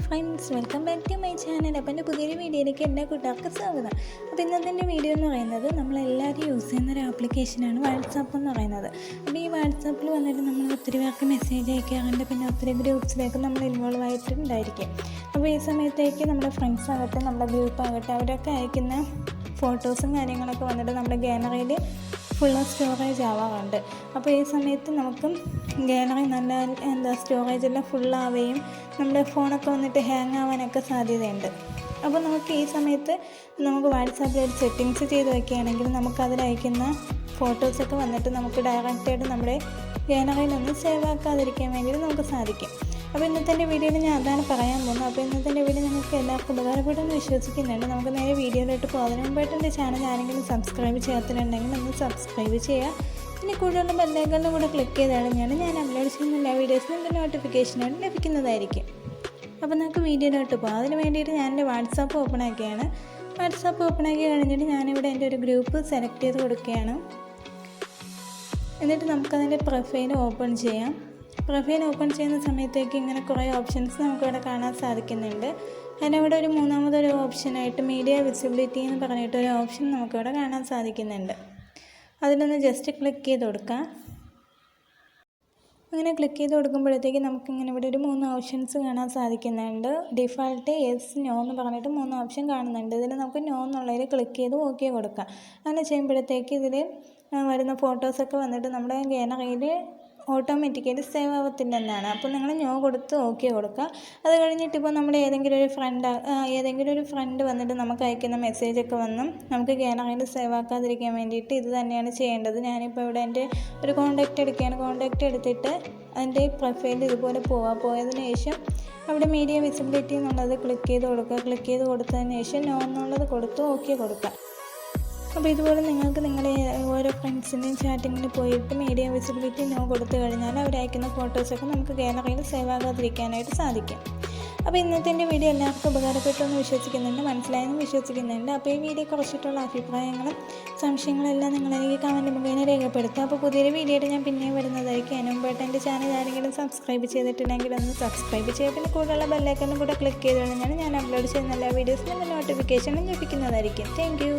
Friends, welcome back to my channel. അപ്പോൾ എൻ്റെ പുതിയൊരു വീഡിയോയിലേക്ക് എല്ലാ കൂട്ടുകാർക്കും സ്വാഗതം. അപ്പോൾ ഇന്നത്തെ വീഡിയോ എന്ന് പറയുന്നത് നമ്മളെല്ലാവരും യൂസ് ചെയ്യുന്ന ഒരു ആപ്ലിക്കേഷനാണ് വാട്സാപ്പ് എന്ന് പറയുന്നത്. അപ്പോൾ ഈ വാട്സാപ്പിൽ വന്നിട്ട് നമ്മൾ ഒത്തിരി പേർക്ക് മെസ്സേജ് അയക്കാറുണ്ട്, പിന്നെ ഒത്തിരി ഗ്രൂപ്പ്സിലേക്ക് നമ്മൾ ഇൻവോൾവ് ആയിട്ടുണ്ടായിരിക്കും. അപ്പോൾ ഈ സമയത്തേക്ക് നമ്മുടെ ഫ്രണ്ട്സ് ആകട്ടെ, നമ്മുടെ ഗ്രൂപ്പ് ആകട്ടെ, അവരൊക്കെ അയക്കുന്ന ഫോട്ടോസും കാര്യങ്ങളൊക്കെ വന്നിട്ട് നമ്മുടെ ഗാലറിയിൽ ഫുള്ള് സ്റ്റോറേജ് ആവാറുണ്ട്. അപ്പോൾ ഈ സമയത്ത് നമുക്ക് ഗാലറി നല്ല സ്റ്റോറേജെല്ലാം ഫുള്ളാവുകയും നമ്മുടെ ഫോണൊക്കെ വന്നിട്ട് ഹാങ് ആവാനൊക്കെ സാധ്യതയുണ്ട്. അപ്പോൾ നമുക്ക് ഈ സമയത്ത് നമുക്ക് വാട്സാപ്പിൽ ഒരു സെറ്റിങ്സ് ചെയ്ത് വയ്ക്കുകയാണെങ്കിൽ നമുക്ക് അതിലയക്കുന്ന ഫോട്ടോസൊക്കെ വന്നിട്ട് നമുക്ക് ഡയറക്റ്റായിട്ട് നമ്മുടെ ഗാലറിയിലൊന്നും സേവ് ആക്കാതിരിക്കാൻ വേണ്ടിയിട്ട് നമുക്ക് സാധിക്കും. അപ്പോൾ ഇന്നത്തെ വീഡിയോയിൽ ഞാൻ അതാണ് പറയാൻ പോകുന്നത്. അപ്പോൾ ഇന്നത്തെ വീഡിയോ നിങ്ങൾക്ക് എല്ലാവർക്കും ഉപകാരപ്പെടുമെന്ന് വിശ്വസിക്കുന്നുണ്ട്. നമുക്ക് നേരെ വീഡിയോയിലോട്ട് പോകുന്നതിന് മുമ്പായിട്ട് എൻ്റെ ചാനൽ ആരെങ്കിലും സബ്സ്ക്രൈബ് ചെയ്യാത്തിട്ടുണ്ടെങ്കിൽ ഒന്ന് സബ്സ്ക്രൈബ് ചെയ്യുക. പിന്നെ കൂടുതലുള്ള ബെല്ലൈക്കണിലും കൂടെ ക്ലിക്ക് ചെയ്താണ് ഞാൻ അപ്ലോഡ് ചെയ്യുന്ന എല്ലാ വീഡിയോസിനും എൻ്റെ നോട്ടിഫിക്കേഷനായിട്ട് ലഭിക്കുന്നതായിരിക്കും. അപ്പോൾ നമുക്ക് വീഡിയോയിലോട്ട് പോകാം. അതിന് വേണ്ടിയിട്ട് ഞാൻ എൻ്റെ വാട്സാപ്പ് ഓപ്പൺ ആക്കിയാണ്. വാട്സാപ്പ് ഓപ്പൺ ആക്കി കഴിഞ്ഞിട്ട് ഞാനിവിടെ എൻ്റെ ഒരു ഗ്രൂപ്പ് സെലക്ട് ചെയ്ത് കൊടുക്കുകയാണ്. എന്നിട്ട് നമുക്കതിൻ്റെ പ്രൊഫൈൽ ഓപ്പൺ ചെയ്യാം. പ്രൊഫൈൽ ഓപ്പൺ ചെയ്യുന്ന സമയത്തേക്ക് ഇങ്ങനെ കുറേ ഓപ്ഷൻസ് നമുക്കിവിടെ കാണാൻ സാധിക്കുന്നുണ്ട്. അതിനവിടെ ഒരു മൂന്നാമതൊരു ഓപ്ഷനായിട്ട് മീഡിയ വിസിബിലിറ്റി എന്ന് പറഞ്ഞിട്ടൊരു ഓപ്ഷൻ നമുക്കിവിടെ കാണാൻ സാധിക്കുന്നുണ്ട്. അതിലൊന്ന് ജസ്റ്റ് ക്ലിക്ക് ചെയ്ത് കൊടുക്കാം. അങ്ങനെ ക്ലിക്ക് ചെയ്ത് കൊടുക്കുമ്പോഴത്തേക്ക് നമുക്കിങ്ങനെ ഇവിടെ ഒരു 3 ഓപ്ഷൻസ് കാണാൻ സാധിക്കുന്നുണ്ട്. ഡിഫാൾട്ട്, യെസ്, നോ എന്ന് പറഞ്ഞിട്ട് 3 ഓപ്ഷൻ കാണുന്നുണ്ട്. ഇതിൽ നമുക്ക് നോ എന്നുള്ളതിൽ ക്ലിക്ക് ചെയ്ത് ഓക്കെ കൊടുക്കാം. അങ്ങനെ ചെയ്യുമ്പോഴത്തേക്ക് ഇതിൽ വരുന്ന ഫോട്ടോസൊക്കെ വന്നിട്ട് നമ്മുടെ ഗാലറിയിൽ ഓട്ടോമാറ്റിക്കലി സേവ് ആവത്തില്ലെന്നാണ്. അപ്പോൾ നിങ്ങൾ നോ കൊടുത്ത് ഓക്കെ കൊടുക്കുക. അത് കഴിഞ്ഞിട്ട് ഇപ്പോൾ നമ്മുടെ ഏതെങ്കിലും ഒരു ഫ്രണ്ട് വന്നിട്ട് നമുക്ക് അയക്കുന്ന മെസ്സേജൊക്കെ വന്ന് നമുക്ക് ഗാലറിയിൽ സേവ് ആക്കാതിരിക്കാൻ വേണ്ടിയിട്ട് ഇത് തന്നെയാണ് ചെയ്യേണ്ടത്. ഞാനിപ്പോൾ ഇവിടെ എൻ്റെ ഒരു കോൺടാക്റ്റ് എടുക്കുകയാണ്. കോൺടാക്റ്റ് എടുത്തിട്ട് അതിൻ്റെ പ്രൊഫൈൽ ഇതുപോലെ പോയതിന് ശേഷം അവിടെ മീഡിയ വിസിബിലിറ്റി എന്നുള്ളത് ക്ലിക്ക് ചെയ്ത് കൊടുക്കുക. ക്ലിക്ക് ചെയ്ത് കൊടുത്തതിന് ശേഷം നോ എന്നുള്ളത് കൊടുത്ത് ഓക്കെ കൊടുക്കുക. അപ്പോൾ ഇതുപോലെ നിങ്ങൾക്ക് നിങ്ങളുടെ ഓരോ ഫ്രണ്ട്സിൻ്റെയും ചാറ്റിങ്ങിൽ പോയിട്ട് മീഡിയ വിസിബിലിറ്റി നോ കൊടുത്തു കഴിഞ്ഞാൽ അവരയക്കുന്ന ഫോട്ടോസൊക്കെ നമുക്ക് ഗാലറിയിൽ സേവ് ആകാതിരിക്കാനായിട്ട് സാധിക്കും. അപ്പോൾ ഇന്നത്തെ എൻ്റെ വീഡിയോ എല്ലാവർക്കും ഉപകാരപ്പെട്ടെന്ന് വിശ്വസിക്കുന്നുണ്ട്, മനസ്സിലായെന്ന് വിശ്വസിക്കുന്നുണ്ട്. അപ്പോൾ ഈ വീഡിയോ കുറിച്ചിട്ടുള്ള അഭിപ്രായങ്ങളും സംശയങ്ങളെല്ലാം നിങ്ങളെനിക്ക് കമൻറ്റ് മുഖേന രേഖപ്പെടുത്തുക. അപ്പോൾ പുതിയൊരു വീഡിയോയുടെ ഞാൻ പിന്നെയും വരുന്നതായിരിക്കും. അതിന് മുമ്പായിട്ട് എൻ്റെ ചാനൽ ആരെങ്കിലും സബ്സ്ക്രൈബ് ചെയ്തിട്ടുണ്ടെങ്കിൽ ഒന്ന് സബ്സ്ക്രൈബ് ചെയ്യുക. പിന്നെ കൂടുതലുള്ള ബെല്ലൈക്കനും കൂടെ ക്ലിക്ക് ചെയ്ത് കഴിഞ്ഞാൽ ഞാൻ അപ്ലോഡ് ചെയ്യുന്ന എല്ലാ വീഡിയോസിനും നോട്ടിഫിക്കേഷനും ലഭിക്കുന്നതായിരിക്കും. Thank you.